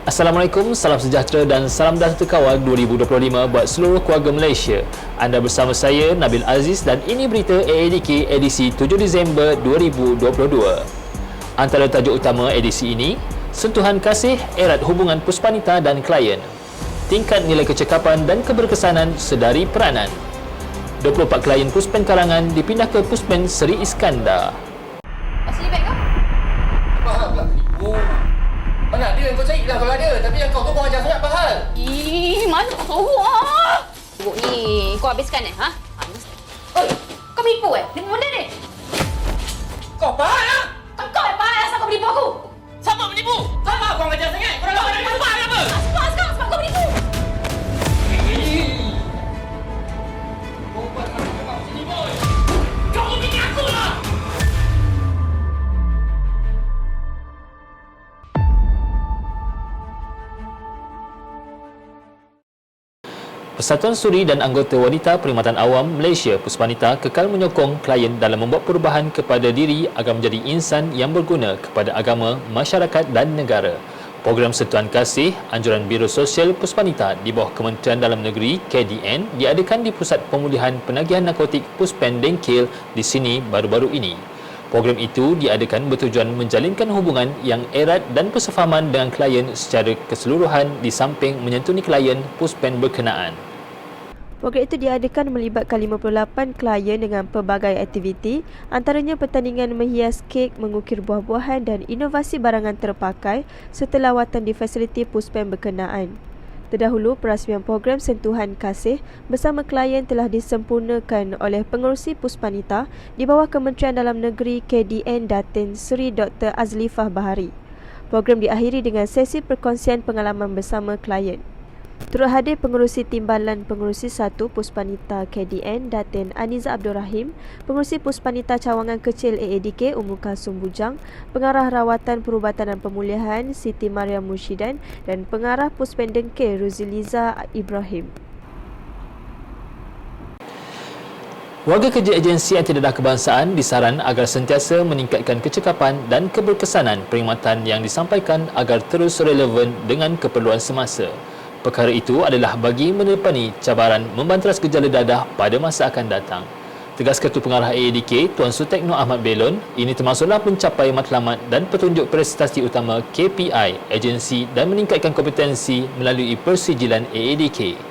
Assalamualaikum, salam sejahtera dan salam Data Kawal 2025 buat seluruh keluarga Malaysia. Anda bersama saya, Nabil Aziz, dan ini berita AADK edisi 7 Disember 2022. Antara tajuk utama edisi ini, sentuhan kasih erat hubungan Puspanita dan klien. Tingkat nilai kecekapan dan keberkesanan sedari peranan. 24 klien Puspen Karangan dipindah ke Puspen Seri Iskandar. Asli beg kau? Faham pula penipu. Mana dia yang kau cari lah kalau ada. Tapi yang kau tu ajar sangat apa hal? Mana kau tahu ah? Buk ni, kau habiskan ha? Oi, kau menipu Menipu benda ni? Kau faham lah? Kau yang faham asal kau menipu aku? Siapa menipu? Siapa kau ajar sangat? Kau dah menipu apa? Sebab kau menipu. Kau buat macam sini boy. Kau bini aku lah. Persatuan Suri dan anggota Wanita Perkhidmatan Awam Malaysia Puspanita kekal menyokong klien dalam membuat perubahan kepada diri agar menjadi insan yang berguna kepada agama, masyarakat dan negara. Program Sentuhan Kasih Anjuran Biro Sosial Puspanita di bawah Kementerian Dalam Negeri KDN diadakan di Pusat Pemulihan Penagihan Narkotik Puspen Dengkil di sini baru-baru ini. Program itu diadakan bertujuan menjalinkan hubungan yang erat dan persefahaman dengan klien secara keseluruhan di samping menyentuni klien Puspen berkenaan. Program itu diadakan melibatkan 58 klien dengan pelbagai aktiviti, antaranya pertandingan menghias kek, mengukir buah-buahan dan inovasi barangan terpakai serta lawatan di fasiliti Puspen berkenaan. Terdahulu, perasmian program Sentuhan Kasih bersama klien telah disempurnakan oleh Pengerusi Puspanita di bawah Kementerian Dalam Negeri KDN Datin Seri Dr. Azlifah Bahari. Program diakhiri dengan sesi perkongsian pengalaman bersama klien. Turut hadir Pengerusi Timbalan Pengerusi 1 Puspanita KDN Datin Aniza Abdul Rahim, Pengerusi Puspanita Cawangan Kecil AADK Umu Kalsum Bujang, Pengarah Rawatan Perubatan dan Pemulihan Siti Mariam Murshidan dan Pengarah Puspen Dengkil Ruziliza Ibrahim. Warga kerja agensi antidadah kebangsaan disaran agar sentiasa meningkatkan kecekapan dan keberkesanan perkhidmatan yang disampaikan agar terus relevan dengan keperluan semasa. Perkara itu adalah bagi menepani cabaran membanteras gejala dadah pada masa akan datang. Tegas Ketua Pengarah AADK, Tuan Sutekno Ahmad Belon, ini termasuklah mencapai matlamat dan petunjuk prestasi utama KPI, agensi dan meningkatkan kompetensi melalui persijilan AADK.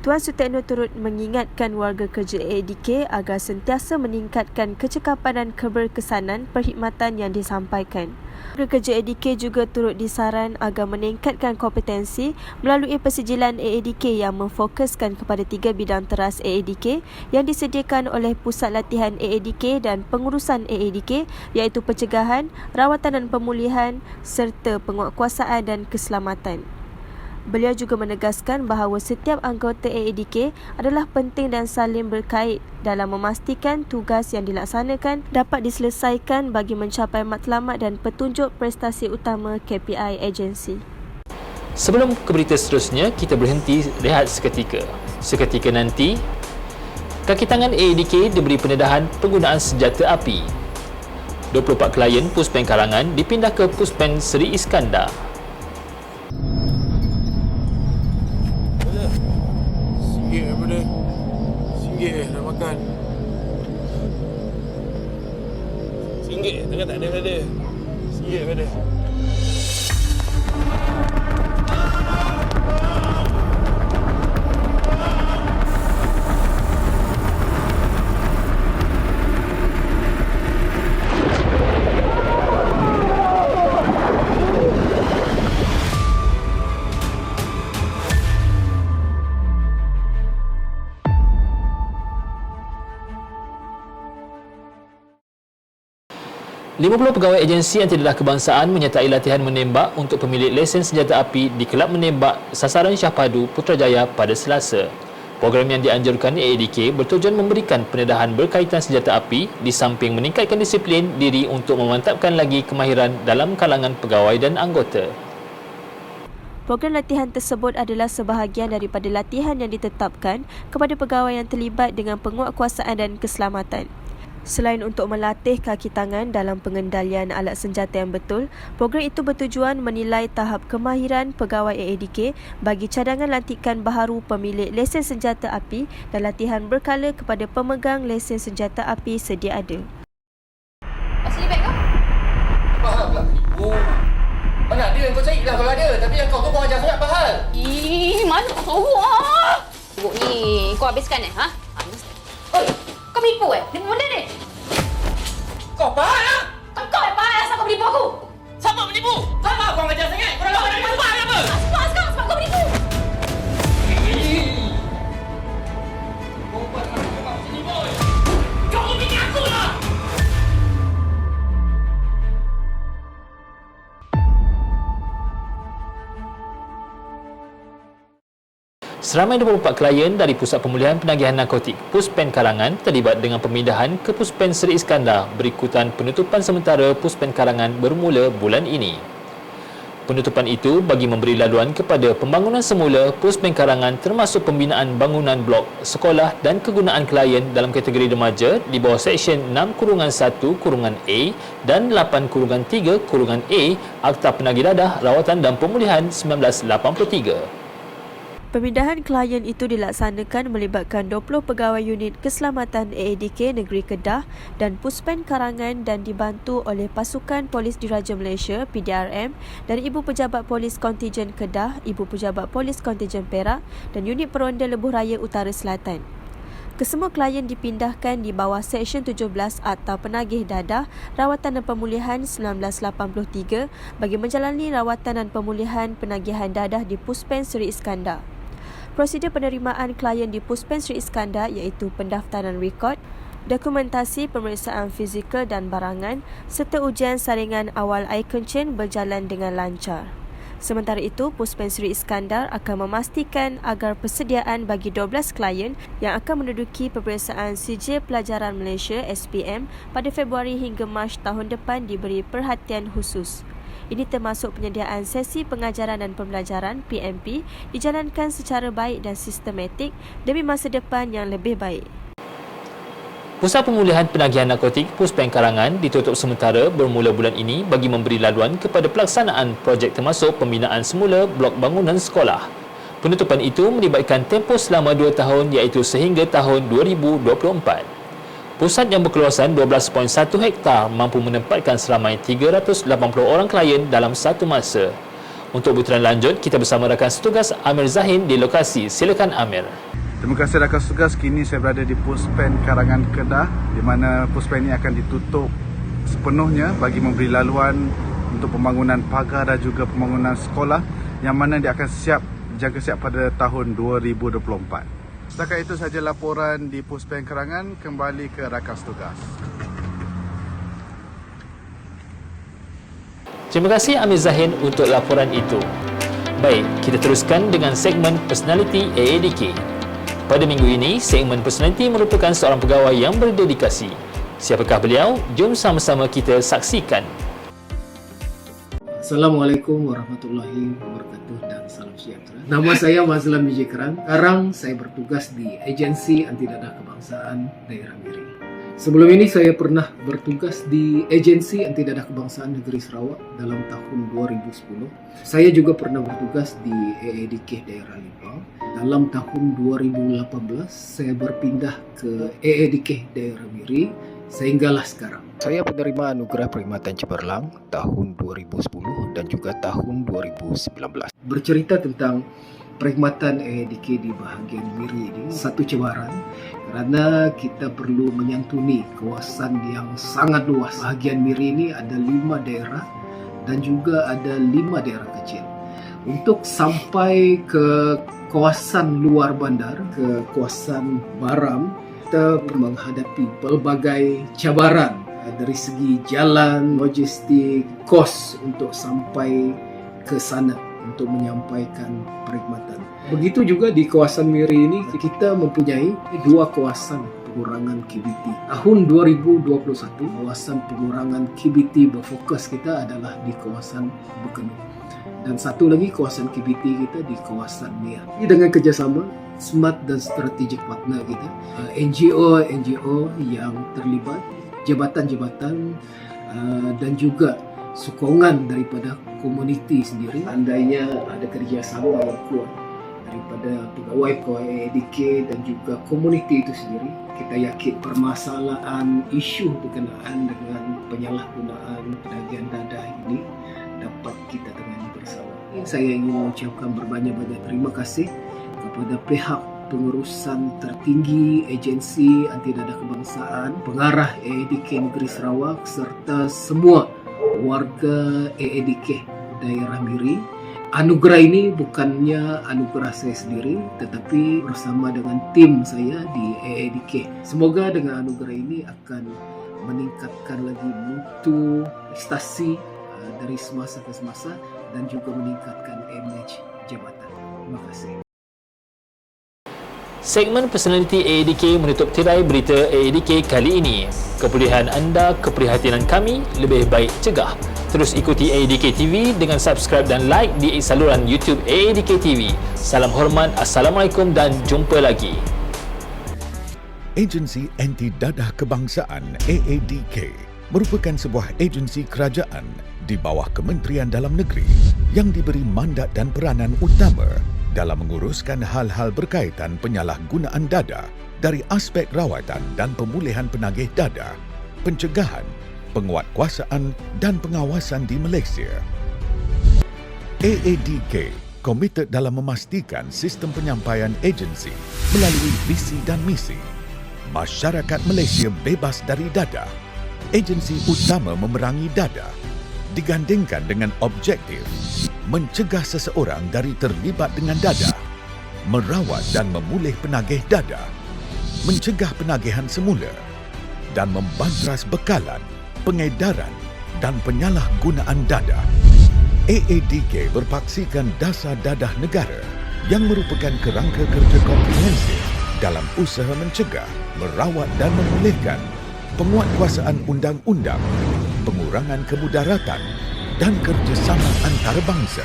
Tuan Sutekno turut mengingatkan warga kerja AADK agar sentiasa meningkatkan kecekapan dan keberkesanan perkhidmatan yang disampaikan. Warga kerja AADK juga turut disaran agar meningkatkan kompetensi melalui persijilan AADK yang memfokuskan kepada 3 bidang teras AADK yang disediakan oleh Pusat Latihan AADK dan Pengurusan AADK iaitu pencegahan, rawatan dan pemulihan serta penguatkuasaan dan keselamatan. Beliau juga menegaskan bahawa setiap anggota AADK adalah penting dan saling berkait dalam memastikan tugas yang dilaksanakan dapat diselesaikan bagi mencapai matlamat dan petunjuk prestasi utama KPI agensi. Sebelum ke berita seterusnya, kita berhenti rehat seketika. Seketika nanti, kaki tangan AADK diberi pendedahan penggunaan senjata api. 24 klien Puspen Karangan dipindah ke Puspen Seri Iskandar. RM1 daripada RM1 nak makan. RM1 takkan tak ada daripada RM1 daripada. Lima 50 pegawai agensi antidadah kebangsaan menyertai latihan menembak untuk pemilik lesen senjata api di Kelab Menembak Sasaran Syahpadu Putrajaya pada Selasa. Program yang dianjurkan AADK bertujuan memberikan pendedahan berkaitan senjata api di samping meningkatkan disiplin diri untuk memantapkan lagi kemahiran dalam kalangan pegawai dan anggota. Program latihan tersebut adalah sebahagian daripada latihan yang ditetapkan kepada pegawai yang terlibat dengan penguatkuasaan dan keselamatan. Selain untuk melatih kaki tangan dalam pengendalian alat senjata yang betul, program itu bertujuan menilai tahap kemahiran pegawai AADK bagi cadangan lantikan baharu pemilik lesen senjata api dan latihan berkala kepada pemegang lesen senjata api sedia ada. Asli beg kau? Mahal pula penipu. Mana ada yang kau cari lah kalau ada. Tapi yang kau tu kurang ajar sangat, apa hal? Mana tahu ah. Tengok ni, kau habiskan ha? Oi, kau menipu Dia benda ni? Kau apa lah? Kau yang parah asal kau menipu aku? Siapa menipu? Siapa kurang ajar sangat? Kau dah nak menipu apa? Sekarang sebab kau menipu. Kau buat macam sini, boy. Kau memilih aku lah! Seramai 24 klien dari Pusat Pemulihan Penagihan Narkotik Puspen Karangan terlibat dengan pemindahan ke Puspen Seri Iskandar berikutan penutupan sementara Puspen Karangan bermula bulan ini. Penutupan itu bagi memberi laluan kepada pembangunan semula Puspen Karangan termasuk pembinaan bangunan blok, sekolah dan kegunaan klien dalam kategori remaja di bawah Seksyen 6-1-A dan 8-3-A Akta Penagih Dadah, Rawatan dan Pemulihan 1983. Pemindahan klien itu dilaksanakan melibatkan 20 pegawai unit keselamatan AADK Negeri Kedah dan Puspen Karangan dan dibantu oleh Pasukan Polis Diraja Malaysia PDRM dan Ibu Pejabat Polis Kontijen Kedah, Ibu Pejabat Polis Kontijen Perak dan unit Peronda Lebuh Raya Utara Selatan. Kesemua klien dipindahkan di bawah Seksyen 17 Akta Penagih Dadah, Rawatan dan Pemulihan 1983 bagi menjalani rawatan dan pemulihan penagihan dadah di Puspen Seri Iskandar. Prosedur penerimaan klien di Puspen Seri Iskandar iaitu pendaftaran rekod, dokumentasi pemeriksaan fizikal dan barangan serta ujian saringan awal air kencing berjalan dengan lancar. Sementara itu, Puspen Seri Iskandar akan memastikan agar persediaan bagi 12 klien yang akan menduduki peperiksaan Sijil Pelajaran Malaysia SPM pada Februari hingga Mac tahun depan diberi perhatian khusus. Ini termasuk penyediaan sesi pengajaran dan pembelajaran PMP dijalankan secara baik dan sistematik demi masa depan yang lebih baik. Pusat Pemulihan Penagihan Narkotik Puspen Karangan ditutup sementara bermula bulan ini bagi memberi laluan kepada pelaksanaan projek termasuk pembinaan semula blok bangunan sekolah. Penutupan itu melibatkan tempoh selama 2 tahun iaitu sehingga tahun 2024. Pusat yang berkeluasan 12.1 hektar mampu menempatkan seramai 380 orang klien dalam satu masa. Untuk butiran lanjut, kita bersama rakan setugas Amir Zahin di lokasi. Silakan Amir. Terima kasih rakan setugas. Kini saya berada di Puspen Karangan Kedah di mana Puspen ini akan ditutup sepenuhnya bagi memberi laluan untuk pembangunan pagar dan juga pembangunan sekolah yang mana dia akan jaga siap pada tahun 2024. Setakat itu sahaja laporan di Puspen Karangan. Kembali ke rakan setugas. Terima kasih Amir Zahin untuk laporan itu. Baik, kita teruskan dengan segmen Personality AADK. Pada minggu ini, segmen Personality merupakan seorang pegawai yang berdedikasi. Siapakah beliau? Jom sama-sama kita saksikan. Assalamualaikum warahmatullahi wabarakatuh dan salam sejahtera. Nama saya Mazlan Mijikran. Sekarang saya bertugas di Agensi Anti Dadah Kebangsaan Daerah Miri. Sebelum ini saya pernah bertugas di Agensi Anti Dadah Kebangsaan Negeri Sarawak dalam tahun 2010. Saya juga pernah bertugas di AADK Daerah Limpang. Dalam tahun 2018 saya berpindah ke AADK Daerah Miri sehinggalah sekarang. Saya penerima Anugerah Perkhidmatan Cemerlang tahun 2010 dan juga tahun 2019. Bercerita tentang perkhidmatan AADK di bahagian Miri ini satu cabaran kerana kita perlu menyantuni kawasan yang sangat luas. Bahagian Miri ini ada 5 daerah dan juga ada 5 daerah kecil. Untuk sampai ke kawasan luar bandar, ke kawasan Baram, kita menghadapi pelbagai cabaran dari segi jalan, logistik, kos untuk sampai ke sana untuk menyampaikan perkhidmatan. Begitu juga di kawasan Miri ini kita mempunyai 2 kawasan pengurangan KBT. Tahun 2021 kawasan pengurangan KBT berfokus kita adalah di kawasan Bekenu. Dan satu lagi kawasan KBT kita di kawasan Nia. Dengan kerjasama smart dan strategic partner kita, NGO yang terlibat, jabatan-jabatan dan juga sokongan daripada komuniti sendiri. Andainya ada kerjasama yang kuat daripada pegawai AADK dan juga komuniti itu sendiri, kita yakin permasalahan isu berkenaan dengan penyalahgunaan penagihan dadah ini dapat kita tangani bersama. Saya ingin mengucapkan berbanyak-banyak terima kasih kepada pihak pengurusan tertinggi Agensi Anti Dadah Kebangsaan, pengarah AADK Negeri Sarawak serta semua warga AADK daerah Miri. Anugerah ini bukannya anugerah saya sendiri, tetapi bersama dengan tim saya di AADK. Semoga dengan anugerah ini akan meningkatkan lagi mutu prestasi dari semasa ke semasa dan juga meningkatkan image jabatan. Terima kasih. Segmen personality AADK menutup tirai berita AADK kali ini. Kepedulian anda, keprihatinan kami, lebih baik cegah. Terus ikuti AADK TV dengan subscribe dan like di saluran YouTube AADK TV. Salam hormat, Assalamualaikum dan jumpa lagi. Agensi Anti Dadah Kebangsaan AADK merupakan sebuah agensi kerajaan di bawah Kementerian Dalam Negeri yang diberi mandat dan peranan utama dalam menguruskan hal-hal berkaitan penyalahgunaan dadah dari aspek rawatan dan pemulihan penagih dadah, pencegahan, penguatkuasaan dan pengawasan di Malaysia. AADK komited dalam memastikan sistem penyampaian agensi melalui visi dan misi. Masyarakat Malaysia bebas dari dadah. Agensi utama memerangi dadah digandingkan dengan objektif mencegah seseorang dari terlibat dengan dadah, merawat dan memulih penagih dadah, mencegah penagihan semula dan membantras bekalan, pengedaran dan penyalahgunaan dadah. AADK berpaksikan dasar dadah negara yang merupakan kerangka kerja komprehensif dalam usaha mencegah, merawat dan memulihkan penguatkuasaan undang-undang, pengurangan kemudaratan dan kerjasama antarabangsa.